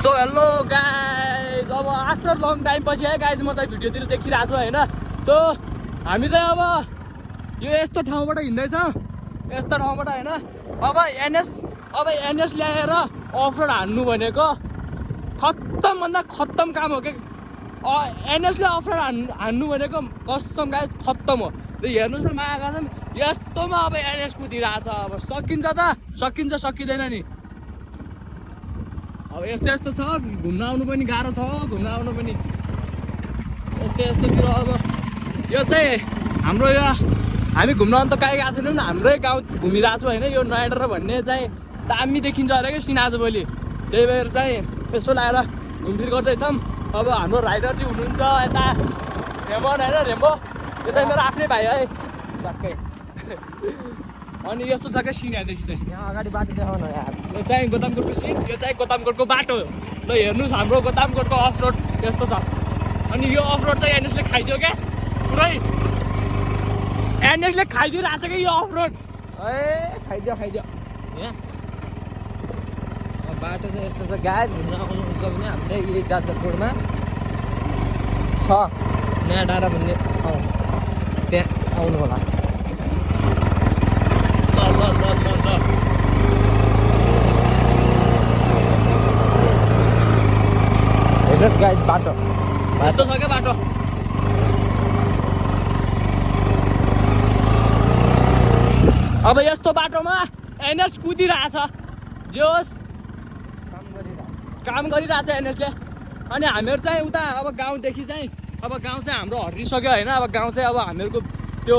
So hello guys, अब after long time पछि है गाइज म चाहिँ भिडियोतिर देखिरहेको छु होइन। सो हामी चाहिँ अब यो यस्तो ठाउँबाट हिँड्दैछौँ, यस्तो ठाउँबाट होइन। अब एनएस ल्याएर अफ रोड हान्नु भनेको खत्तमभन्दा खत्तम काम हो क्या। एनएसले अफ रोड हान्नु भनेको कसम गाइज खत्तम हो। हेर्नुहोस् न मागा यस्तोमा अब एनएस कुदिरहेको छ। अब सकिन्छ त सकिन्छ, सकिँदैन नि। अब यस्तो यस्तो छ, घुम्न आउनु पनि गाह्रो छ, घुम्न आउनु पनि यस्तोतिर। अब यो चाहिँ हाम्रो यो हामी घुम्न अन्त कहीँ गएको छैनौँ, हाम्रै गाउँ घुमिरहेको छु होइन। यो नयाँ भन्ने चाहिँ दामी देखिन्छ अरे कि सिन आजभोलि, त्यही भएर चाहिँ यसो लगाएर घुमफिर गर्दैछौँ। अब हाम्रो राइडर चाहिँ हुनुहुन्छ यता रेमन होइन, रेम्बो। यो चाहिँ मेरो आफ्नै भाइ है टक्कै। अनि यस्तो छ क्या सिन यहाँदेखि चाहिँ, यहाँ अगाडि बाटो देखाउन यार। यो चाहिँ गोदामकोटको सिन, यो चाहिँ गोदामकोटको बाटो। ल हेर्नुहोस् हाम्रो गोदामकोटको अफ रोड यस्तो छ। अनि यो अफ रोड चाहिँ एनएसले खाइदियो क्या पुरै, एनएसले खाइदिइरहेको छ क्या यो अफ रोड। खाइदियो यहाँ बाटो चाहिँ यस्तो छ गाइज। घुम्न आउनुहुन्छ भने हाम्रै यही जाजरकोटमा छ नयाँ डाँडा भन्ने ठाउँ, त्यहाँ आउनु होला। हेर्नुहोस् गाइज बाटो यस्तो छ क्या बाटो। अब यस्तो बाटोमा एनएस कुदिरहेछ, जे होस् काम गरिरहेछ एनएसले। अनि हामीहरू चाहिँ उता अब गाउँदेखि चाहिँ अब गाउँ चाहिँ हाम्रो हरिसक्यो होइन। अब गाउँ चाहिँ अब हामीहरूको त्यो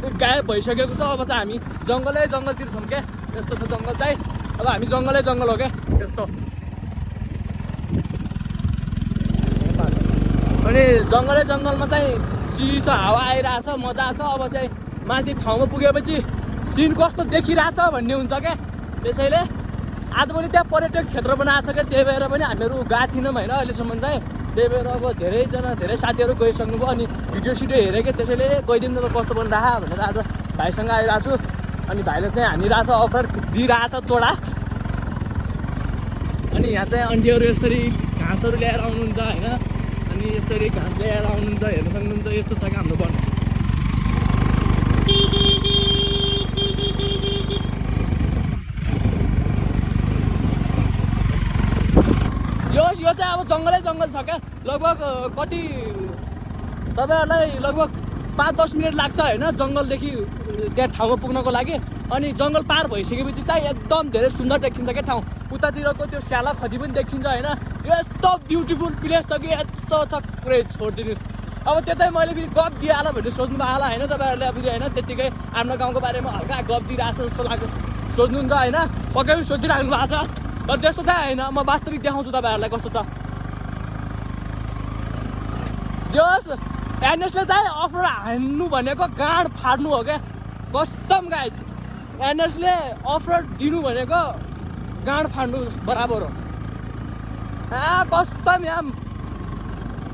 गायब भइसकेको छ। अब चाहिँ हामी जङ्गलतिर छौँ क्या, यस्तो छ जङ्गल चाहिँ। अब हामी जङ्गल हो क्या यस्तो। अनि जङ्गलमा चाहिँ चिसो हावा आइरहेछ, मजा छ। अब चाहिँ माथि ठाउँमा पुगेपछि सिन कस्तो देखिरहेछ भन्ने हुन्छ क्या। त्यसैले आजभोलि त्यहाँ पर्यटक क्षेत्र बनाएको छ क्या, त्यही भएर पनि हामीहरू गएको थिएनौँ होइन अहिलेसम्म चाहिँ। त्यही भएर अब धेरै साथीहरू गइसक्नुभयो अनि भिडियो सिडियो हेरेँ क्या। त्यसैले गइदिउँ न त कस्तो बनिरहेको भनेर आज भाइसँग आइरहेको छु। अनि भाइले चाहिँ हानिरहेछ, अफ रोड दिइरहेछ तोडा। अनि यहाँ चाहिँ आन्टीहरू यसरी घाँसहरू ल्याएर आउनुहुन्छ होइन। अनि यसरी घाँस ल्याएर आउनुहुन्छ, हेर्न सक्नुहुन्छ। यस्तो छ क्या हाम्रो वन। यो चाहिँ अब जङ्गल छ क्या। लगभग कति तपाईँहरूलाई लगभग 5-10 मिनट लाग्छ होइन जङ्गलदेखि त्यहाँ ठाउँमा पुग्नको लागि। अनि जङ्गल पार भइसकेपछि चाहिँ एकदम धेरै सुन्दर देखिन्छ क्या ठाउँ। उतातिरको त्यो स्याला खदी पनि देखिन्छ होइन। यस्तो ब्युटिफुल प्लेस छ कि यस्तो छ पुरै छोडिदिनुहोस्। अब त्यो चाहिँ मैले फेरि गफ दिइहाल भनेर सोच्नु भयो होला होइन तपाईँहरूले फेरि होइन। त्यत्तिकै आफ्नो गाउँको बारेमा हल्का गफ दिइरहेछ जस्तो लाग्यो सोच्नुहुन्छ होइन। पक्कै पनि सोचिराख्नु भएको छ, तर त्यस्तो चाहिँ होइन। म वास्तविक देखाउँछु तपाईँहरूलाई कस्तो छ। जे होस् एनएसले चाहिँ अफ रोड हान्नु भनेको गाँड फाड्नु हो क्या, कसम गाइज। एनएसले अफ रोड दिनु भनेको गाँड फाड्नु बराबर हो। कसम यहाँ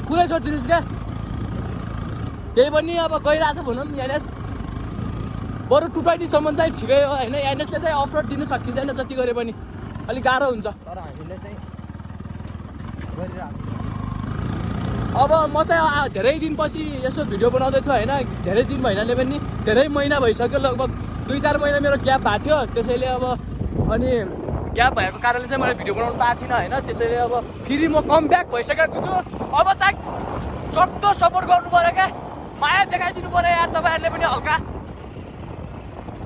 कुरै छोडिदिनुहोस् क्या। त्यही पनि अब गइरहेछ भनौँ एनएस। बरु 220सम्म चाहिँ ठिकै हो होइन। एनएसले चाहिँ अफ रोड दिनु सकिँदैन जति गरे पनि, अलिक गाह्रो हुन्छ। तर हामीले चाहिँ गरिरहेको। अब म चाहिँ धेरै दिनपछि यसो भिडियो बनाउँदैछु होइन। धेरै दिन भएनले पनि धेरै महिना भइसक्यो, लगभग 2-4 महिना मेरो ग्याप भएको थियो। त्यसैले अब अनि ग्याप भएको कारणले चाहिँ मैले भिडियो बनाउनु पाएको थिइनँ होइन। त्यसैले अब फेरि म कम ब्याक भइसकेको छु। अब चाहिँ सक्दो सपोर्ट गर्नु पऱ्यो क्या, माया देखाइदिनु पऱ्यो यार तपाईँहरूले पनि हल्का।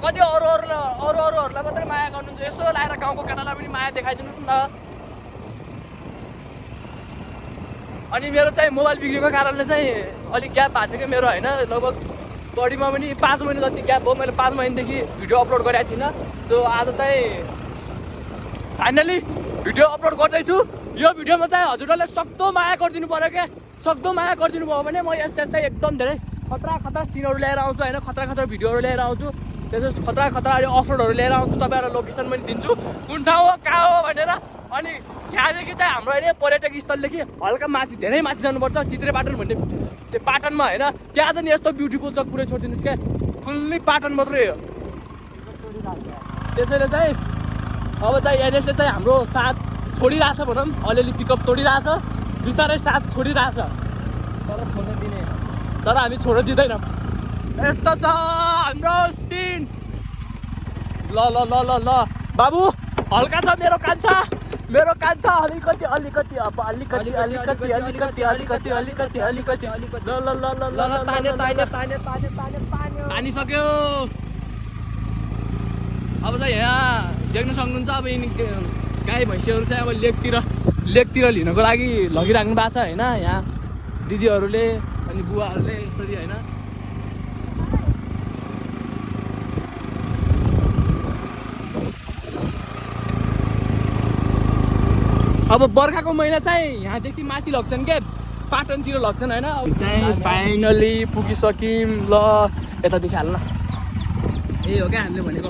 कति अरूहरूलाई मात्रै माया गर्नुहुन्छ, यसो लगाएर गाउँको केटालाई पनि माया देखाइदिनुहोस् न त। अनि मेरो चाहिँ मोबाइल बिग्रेको कारणले चाहिँ अलिक ग्याप भएको थियो क्या मेरो होइन। लगभग बढीमा पनि 5 महिना जति ग्याप भयो। मैले 5 महिनादेखि भिडियो अपलोड गरेको थिइनँ। त्यो आज चाहिँ फाइनली भिडियो अपलोड गर्दैछु। यो भिडियोमा चाहिँ हजुरहरूले सक्दो माया गरिदिनु पऱ्यो क्या। सक्दो माया गरिदिनु भयो भने म यस्तै एकदम धेरै खतरा सिनहरू ल्याएर आउँछु होइन। खतरा भिडियोहरू ल्याएर आउँछु। त्यसपछि खतरा अफ रोडहरू लिएर आउँछु। तपाईँहरूलाई लोकेसन पनि दिन्छु कुन ठाउँ हो कहाँ हो भनेर। अनि यहाँदेखि चाहिँ हाम्रो अहिले पर्यटक स्थलदेखि हल्का माथि, धेरै माथि जानुपर्छ, चित्रे पाटन भन्ने त्यो पाटनमा होइन। त्यहाँ चाहिँ यस्तो ब्युटिफुल छ, पुरै छोडिदिनुहोस् क्या। फुल्ली पाटन मात्रै हो। त्यसैले चाहिँ अब चाहिँ एनएसले चाहिँ हाम्रो साथ छोडिरहेछ भनौँ, अलिअलि पिकअप तोडिरहेछ, बिस्तारै साथ छोडिरहेछ, तर हामी छोड्न दिँदैनौँ। यस्तो छ हाम्रो सिन। ल ल ल ल ल बाबु हल्का छ मेरो कान्छा अलिकति अब अलिकति ल ल ल ल तानिसक्यो। अब चाहिँ यहाँ देख्न सक्नुहुन्छ अब यिनी गाई भैँसीहरू चाहिँ अब लेकतिर लिनको लागि लगिराख्नु भएको छ होइन, यहाँ दिदीहरूले अनि बुवाहरूले यसरी होइन। अब बर्खाको महिना चाहिँ यहाँदेखि माथि लग्छन् क्या, पाटनतिर लग्छन् होइन। चाहिँ फाइनली पुगिसक्यौँ। ल यतादेखि हाल्न, ए हो क्या हामीले भनेको।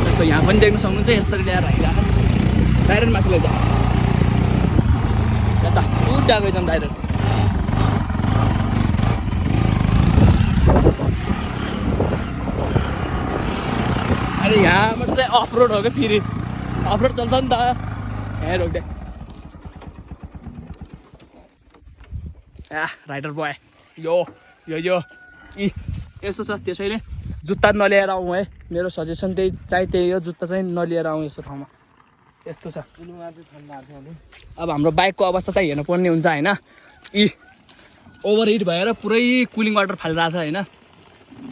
जस्तो यहाँ पनि देख्न सक्नुहुन्छ, यसरी ल्याएर राखिरहेको डाइरेक्ट माथि लैजा, यता उठाएको एकदम डाइरेक्ट। अरे यहाँबाट चाहिँ अफ रोड हो क्या, फेरि अफ रोड चल्छ नि त यहाँ रोक्दै। राइडर बोय यो यस्तो छ। त्यसैले जुत्ता नलिएर आउँ है, मेरो सजेसन त्यही हो, जुत्ता चाहिँ नलिएर आउँ यस्तो ठाउँमा। यस्तो छ। अब हाम्रो बाइकको अवस्था चाहिँ हेर्नुपर्ने हुन्छ होइन। ओभरहिट भएर पुरै कुलिङ वाटर फालिरहेछ होइन।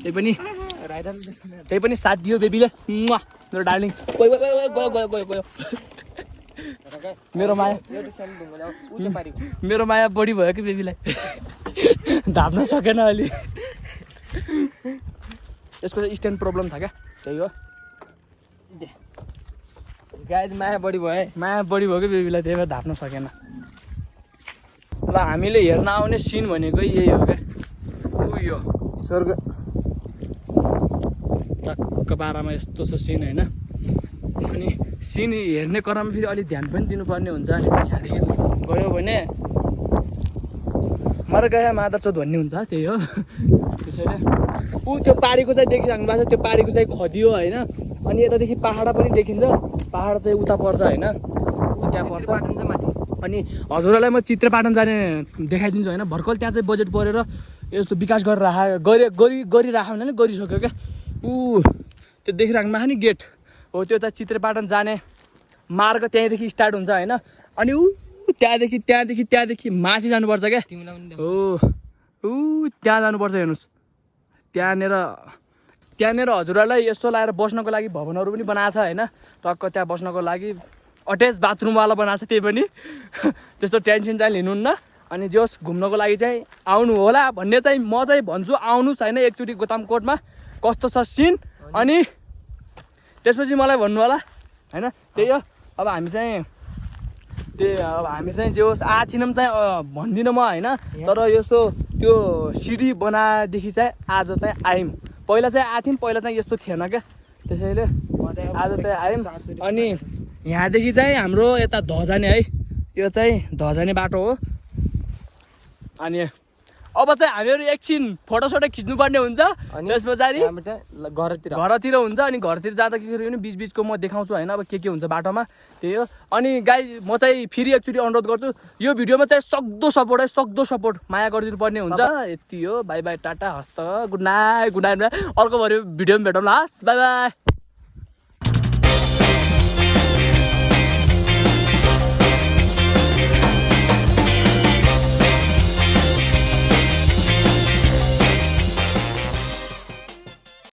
त्यही पनि साथ दियो बेबीले, मेरो डार्लिङ। गयो मेरो माया बढी भयो कि बेबीलाई, धाप्न सकेन अलि। यसको चाहिँ स्ट्यान्ड प्रब्लम छ क्या, त्यही हो। माया बढी भयो कि बेबीलाई, त्यही भएर धाप्न सकेन। ल हामीले हेर्न आउने सिन भनेको यही हो क्या, उयो स्वर्ग टक्क बाह्रमा यस्तो छ सिन होइन। अनि सिन हेर्ने क्रममा फेरि अलिक ध्यान पनि दिनुपर्ने हुन्छ। अनि यहाँदेखि गयो भने मर गया मादरचोद भन्ने हुन्छ, त्यही हो। त्यसैले त्यो पारीको चाहिँ देखिराख्नु भएको छ, त्यो पारीको चाहिँ खदियो होइन। अनि यतादेखि पाहाड पनि देखिन्छ, पाहाड चाहिँ उता पर्छ होइन, त्यहाँ पर्छ माथि। अनि हजुरहरूलाई म चित्रेपाटन जाने देखाइदिन्छु होइन। भर्खर त्यहाँ चाहिँ बजेट परेर यस्तो विकास गरिराख भने गरिसक्यो क्या। त्यो देखिराख्नु भएको नि गेट हो, त्यो त चित्रेपाटन जाने मार्ग त्यहीँदेखि स्टार्ट हुन्छ होइन। अनि त्यहाँदेखि माथि जानुपर्छ क्या, हो त्यहाँ जानुपर्छ। हेर्नुहोस् त्यहाँनिर हजुरहरूलाई यस्तो लगाएर बस्नको लागि भवनहरू पनि बनाएको छ होइन। टक्क त्यहाँ बस्नको लागि अट्याच बाथरुमवाला बनाएको छ, त्यही पनि त्यस्तो टेन्सन चाहिँ लिनुहुन्न। अनि जस घुम्नको लागि चाहिँ आउनु होला भन्ने चाहिँ म चाहिँ भन्छु, आउनुहोस् होइन एकचोटि गोतामकोटमा कस्तो छ सिन। अनि त्यसपछि मलाई भन्नु होला होइन। त्यही हो। अब हामी चाहिँ जे होस् आथिनम चाहिँ भन्दिनँ म होइन। तर यस्तो त्यो सिडी बनाएदेखि चाहिँ आज चाहिँ आयौँ। पहिला चाहिँ आथ्यौँ, पहिला चाहिँ यस्तो थिएन क्या। त्यसैले आज चाहिँ आयौँ। अनि यहाँदेखि चाहिँ हाम्रो यता धजाने है, यो चाहिँ धजाने बाटो हो। अनि अब चाहिँ हामीहरू एकछिन फोटोसोटो खिच्नुपर्ने हुन्छ, त्यस पछाडि घरतिर हुन्छ। अनि घरतिर जाँदाखेरि पनि बिचबिचको म देखाउँछु होइन, अब के हुन्छ बाटोमा, त्यही हो। अनि गाई म चाहिँ फेरि एकचोटि अनुरोध गर्छु, यो भिडियोमा चाहिँ सक्दो सपोर्ट माया गरिदिनु पर्ने हुन्छ। यति हो, बाई बाई, टाटा, हस्त, गुड नाइट। अर्को भिडियोमा भेटौँला, बाई बाई।